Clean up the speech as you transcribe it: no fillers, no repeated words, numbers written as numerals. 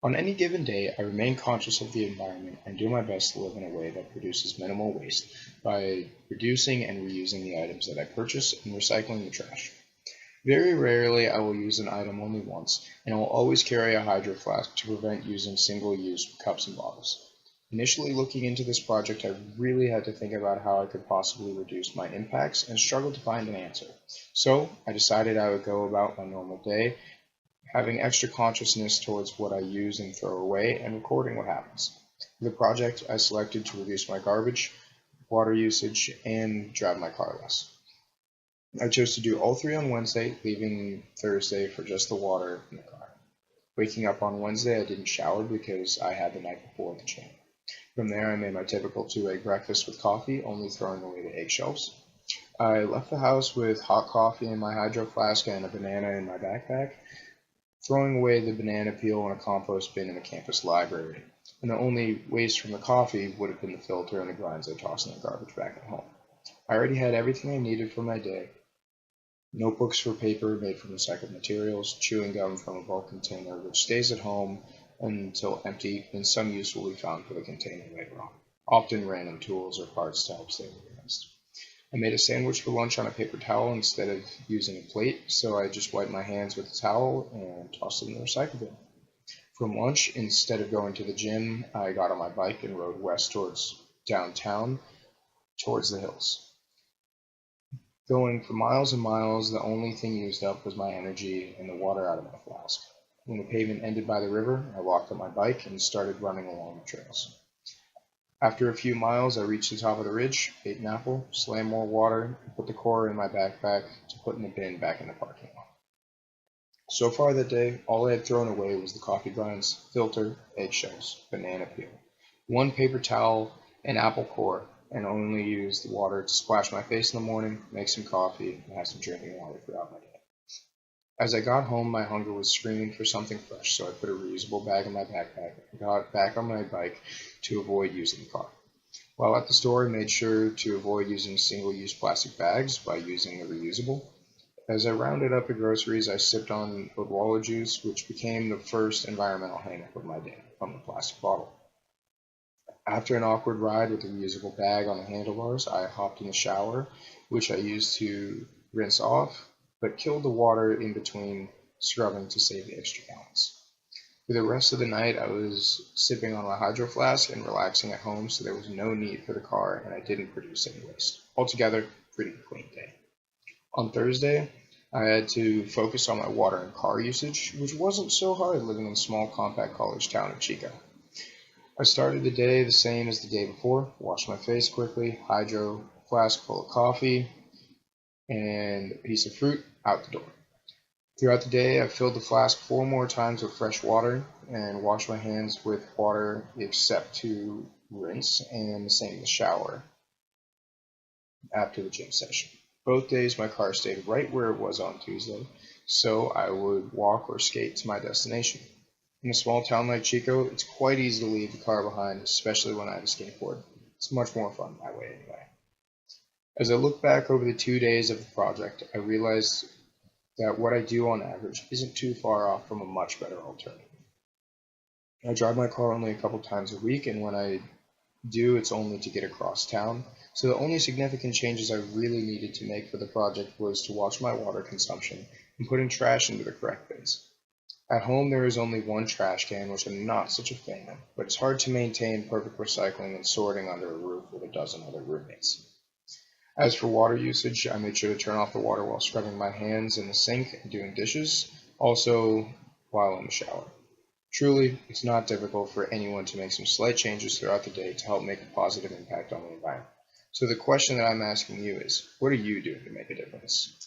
On any given day, I remain conscious of the environment and do my best to live in a way that produces minimal waste by reducing and reusing the items that I purchase and recycling the trash. Very rarely I will use an item only once, and I will always carry a hydro flask to prevent using single-use cups and bottles. Initially looking into this project, I really had to think about how I could possibly reduce my impacts and struggled to find an answer. So I decided I would go about my normal day, having extra consciousness towards what I use and throw away, and recording what happens. For the project, I selected to reduce my garbage, water usage, and drive my car less. I chose to do all three on Wednesday, leaving Thursday for just the water in the car. Waking up on Wednesday, I didn't shower because I had the night before the gym. From there, I made my typical 2-egg breakfast with coffee, only throwing away the eggshells. I left the house with hot coffee in my hydro flask and a banana in my backpack, throwing away the banana peel in a compost bin in the campus library. And the only waste from the coffee would have been the filter and the grinds I tossed in the garbage back at home. I already had everything I needed for my day. Notebooks for paper made from recycled materials, chewing gum from a bulk container which stays at home until empty, and some use will be found for the container later on. Often random tools or parts to help stay organized. I made a sandwich for lunch on a paper towel instead of using a plate, so I just wiped my hands with a towel and tossed it in the recycle bin. From lunch, instead of going to the gym, I got on my bike and rode west towards downtown, towards the hills. Going for miles and miles, the only thing used up was my energy and the water out of my flask. When the pavement ended by the river, I locked up my bike and started running along the trails. After a few miles, I reached the top of the ridge, ate an apple, slammed more water, and put the core in my backpack to put in the bin back in the parking lot. So far that day, all I had thrown away was the coffee grinds, filter, eggshells, banana peel, one paper towel, and apple core, and only used the water to splash my face in the morning, make some coffee, and have some drinking water throughout my day. As I got home, my hunger was screaming for something fresh, so I put a reusable bag in my backpack and got back on my bike to avoid using the car. While at the store, I made sure to avoid using single-use plastic bags by using the reusable. As I rounded up the groceries, I sipped on Law juice, which became the first environmental hang-up of my day from the plastic bottle. After an awkward ride with a reusable bag on the handlebars, I hopped in the shower, which I used to rinse off, but killed the water in between scrubbing to save the extra gallons. For the rest of the night, I was sipping on my hydro flask and relaxing at home, so there was no need for the car, and I didn't produce any waste. Altogether, pretty clean day. On Thursday, I had to focus on my water and car usage, which wasn't so hard living in the small compact college town of Chico. I started the day the same as the day before, washed my face quickly, hydro flask full of coffee, and a piece of fruit out the door. Throughout the day, I filled the flask 4 more times with fresh water and washed my hands with water except to rinse, and the same in the shower after the gym session. Both days my car stayed right where it was on Tuesday, so I would walk or skate to my destination. In a small town like Chico, it's quite easy to leave the car behind, especially when I have a skateboard. It's much more fun that way anyway. As I look back over the 2 days of the project, I realized that what I do on average isn't too far off from a much better alternative. I drive my car only a couple times a week, and when I do, it's only to get across town. So the only significant changes I really needed to make for the project was to watch my water consumption and putting trash into the correct bins. At home, there is only one trash can, which I'm not such a fan of, but it's hard to maintain perfect recycling and sorting under a roof with a dozen other roommates. As for water usage, I made sure to turn off the water while scrubbing my hands in the sink and doing dishes, also while in the shower. Truly, it's not difficult for anyone to make some slight changes throughout the day to help make a positive impact on the environment. So the question that I'm asking you is, what are you doing to make a difference?